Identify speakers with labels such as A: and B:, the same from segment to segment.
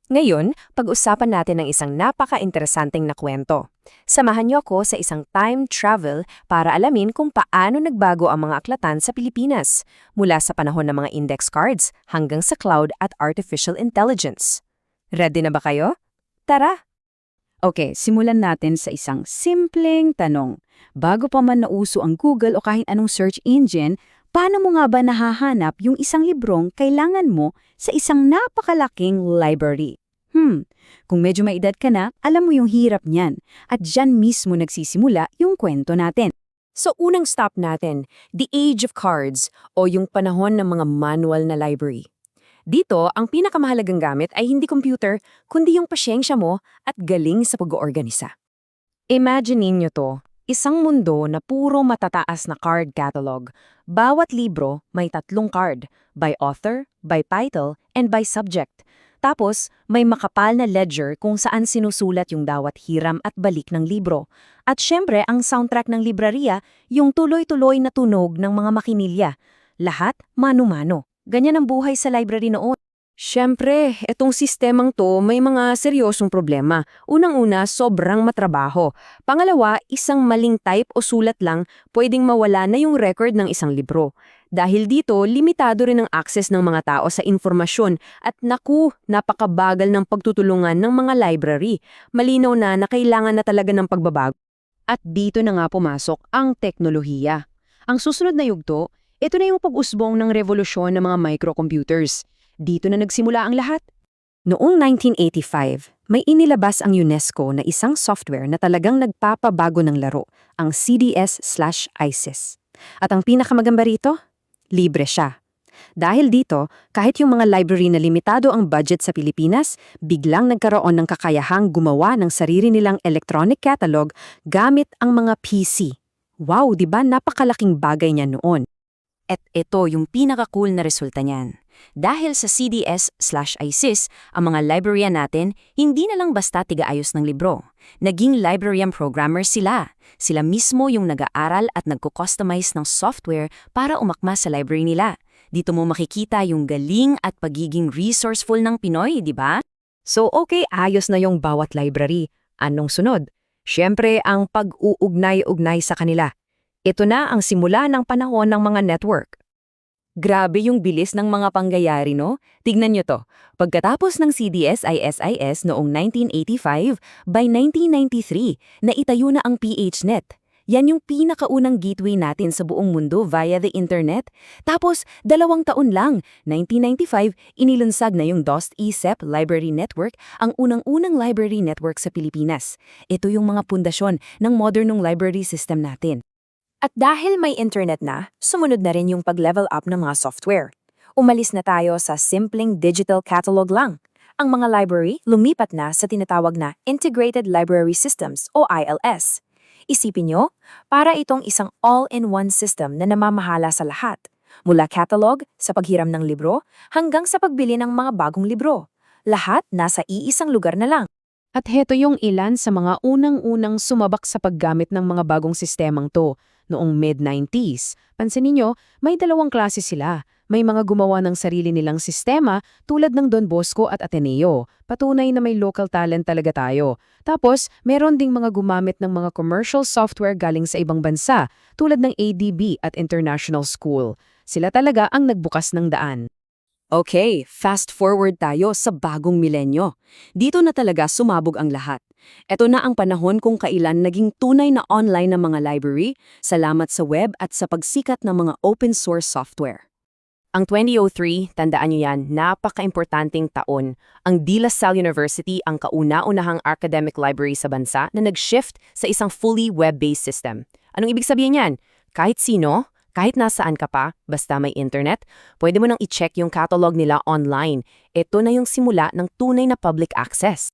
A: Ngayon, pag-usapan natin ang isang napaka-interesanteng na kwento. Samahan niyo ako sa isang time travel para alamin kung paano nagbago ang mga aklatan sa Pilipinas, mula sa panahon ng mga index cards hanggang sa cloud at artificial intelligence. Ready na ba kayo? Tara!
B: Okay, simulan natin sa isang simpleng tanong. Bago pa man nauso ang Google o kahit anong search engine, paano mo nga ba nahahanap yung isang librong kailangan mo sa isang napakalaking library? Kung medyo may edad ka na, alam mo yung hirap niyan. At dyan mismo nagsisimula yung kwento natin.
A: So unang stop natin, the age of cards o yung panahon ng mga manual na library. Dito, ang pinakamahalagang gamit ay hindi computer, kundi yung pasyensya mo at galing sa pag-oorganisa. Imagine niyo to, isang mundo na puro matataas na card catalog. Bawat libro may 3 card, by author, by title, and by subject. Tapos, may makapal na ledger kung saan sinusulat yung dawat hiram at balik ng libro. At syempre, ang soundtrack ng librariya, yung tuloy-tuloy na tunog ng mga makinilya. Lahat mano-mano. Ganyan ang buhay sa library noon. Siyempre, etong sistemang to may mga seryosong problema. Unang-una, sobrang matrabaho. Pangalawa, isang maling type o sulat lang, pwedeng mawala na yung record ng isang libro. Dahil dito, limitado rin ang access ng mga tao sa informasyon at napakabagal ng pagtutulungan ng mga library. Malinaw na kailangan na talaga ng pagbabago. At dito na nga pumasok ang teknolohiya. Ang susunod na yugto, ito na yung pag-usbong ng revolusyon ng mga microcomputers. Dito na nagsimula ang lahat. Noong 1985, may inilabas ang UNESCO na isang software na talagang nagpapabago ng laro, ang CDS/ISIS. At ang pinakamaganda rito, libre siya. Dahil dito, kahit yung mga library na limitado ang budget sa Pilipinas, biglang nagkaroon ng kakayahang gumawa ng sarili nilang electronic catalog gamit ang mga PC. Wow, di ba napakalaking bagay niya noon? At ito yung pinaka-cool na resulta niyan. Dahil sa CDS/ISIS, ang mga librarian natin hindi na lang basta tigaayos ng libro. Naging librarian programmers sila. Sila mismo yung nag-aaral at nagko-customize ng software para umakma sa library nila. Dito mo makikita yung galing at pagiging resourceful ng Pinoy, di ba? So okay, ayos na yung bawat library. Anong sunod? Siyempre, ang pag-uugnay-ugnay sa kanila. Ito na ang simula ng panahon ng mga network. Grabe yung bilis ng mga pangyayari, no? Tignan nyo to. Pagkatapos ng CDS/ISIS noong 1985, by 1993, naitayo na ang PHNet. Yan yung pinakaunang gateway natin sa buong mundo via the internet. Tapos, 2 taon lang, 1995, inilunsag na yung DOST-ESEP Library Network, ang unang-unang library network sa Pilipinas. Ito yung mga pundasyon ng modernong library system natin. At dahil may internet na, sumunod na rin yung pag-level up ng mga software. Umalis na tayo sa simpleng digital catalog lang. Ang mga library lumipat na sa tinatawag na Integrated Library Systems o ILS. Isipin nyo, para itong isang all-in-one system na namamahala sa lahat. Mula catalog, sa paghiram ng libro, hanggang sa pagbili ng mga bagong libro. Lahat nasa iisang lugar na lang. At heto yung ilan sa mga unang-unang sumabak sa paggamit ng mga bagong sistemang to. Noong mid-90s, pansinin nyo, may 2 klase sila. May mga gumawa ng sarili nilang sistema tulad ng Don Bosco at Ateneo. Patunay na may local talent talaga tayo. Tapos, meron ding mga gumamit ng mga commercial software galing sa ibang bansa tulad ng ADB at International School. Sila talaga ang nagbukas ng daan. Okay, fast forward tayo sa bagong milenyo. Dito na talaga sumabog ang lahat. Ito na ang panahon kung kailan naging tunay na online ng mga library, salamat sa web at sa pagsikat ng mga open source software. Ang 2003, tandaan niyo yan, napaka-importanting taon. Ang De La Salle University ang kauna-unahang academic library sa bansa na nag-shift sa isang fully web-based system. Anong ibig sabihin yan? Kahit sino, kahit nasaan ka pa, basta may internet, pwede mo nang i-check yung catalog nila online. Ito na yung simula ng tunay na public access.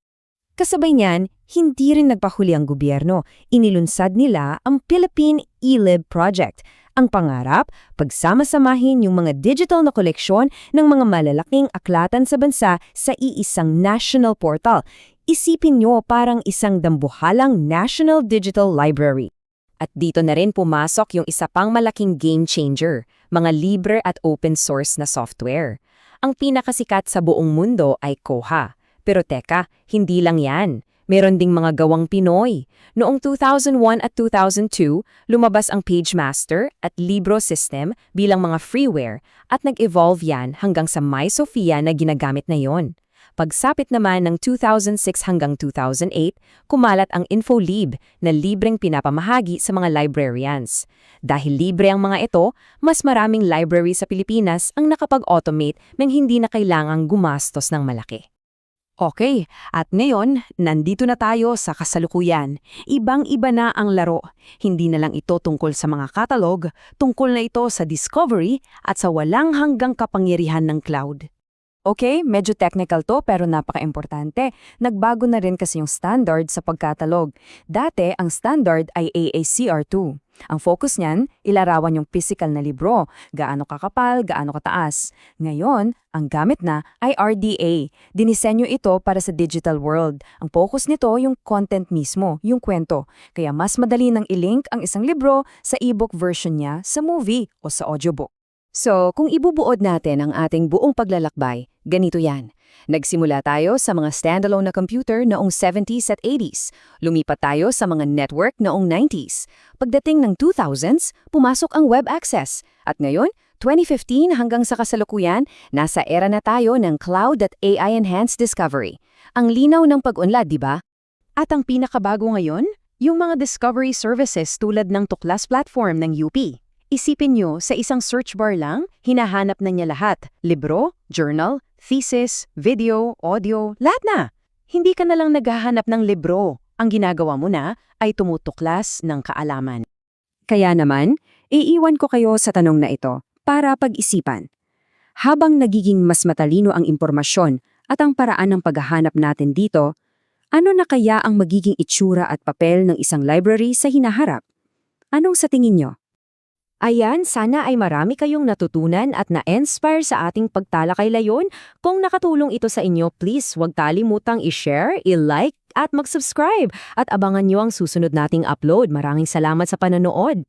A: Kasabay niyan, hindi rin nagpahuli ang gobyerno. Inilunsad nila ang Philippine eLib Project. Ang pangarap, pagsama-samahin yung mga digital na koleksyon ng mga malalaking aklatan sa bansa sa iisang national portal. Isipin nyo parang isang dambuhalang National Digital Library. At dito na rin pumasok yung isa pang malaking game changer, mga libre at open source na software. Ang pinakasikat sa buong mundo ay Koha. Pero teka, hindi lang yan. Meron ding mga gawang Pinoy. Noong 2001 at 2002, lumabas ang PageMaster at Libro System bilang mga freeware at nag-evolve yan hanggang sa MySophia na ginagamit na yon. Pagsapit naman ng 2006 hanggang 2008, kumalat ang InfoLib na libreng pinapamahagi sa mga librarians. Dahil libre ang mga ito, mas maraming library sa Pilipinas ang nakapag-automate nang hindi na kailangang gumastos ng malaki.
B: Okay, at ngayon, nandito na tayo sa kasalukuyan. Ibang-iba na ang laro. Hindi na lang ito tungkol sa mga catalog, tungkol na ito sa discovery at sa walang hanggang kapangyarihan ng cloud. Okay, medyo technical to pero napaka-importante. Nagbago na rin kasi yung standard sa pagkatalog. Dati, ang standard ay AACR2. Ang focus niyan, ilarawan yung physical na libro, gaano kakapal, gaano kataas. Ngayon, ang gamit na ay RDA. Dinisenyo ito para sa digital world. Ang focus nito yung content mismo, yung kwento. Kaya mas madali nang i-link ang isang libro sa ebook version niya sa movie o sa audiobook. So, kung ibubuod natin ang ating buong paglalakbay, ganito yan. Nagsimula tayo sa mga standalone na computer noong 70s at 80s. Lumipat tayo sa mga network noong 90s. Pagdating ng 2000s, pumasok ang web access. At ngayon, 2015 hanggang sa kasalukuyan, nasa era na tayo ng cloud at AI-enhanced discovery. Ang linaw ng pag-unlad, di ba? At ang pinakabago ngayon, yung mga discovery services tulad ng Tuklas platform ng UP. Isipin nyo, sa isang search bar lang, hinahanap na niya lahat. Libro, journal, thesis, video, audio, lahat na. Hindi ka na lang naghahanap ng libro. Ang ginagawa mo na ay tumutuklas ng kaalaman. Kaya naman, iiwan ko kayo sa tanong na ito para pag-isipan. Habang nagiging mas matalino ang impormasyon at ang paraan ng paghahanap natin dito, ano na kaya ang magiging itsura at papel ng isang library sa hinaharap? Anong sa tingin nyo? Ayan, sana ay marami kayong natutunan at na-inspire sa ating pagtalakay layon. Kung nakatulong ito sa inyo, please huwag kalimutang i-share, i-like at mag-subscribe. At abangan nyo ang susunod nating upload. Maraming salamat sa panonood.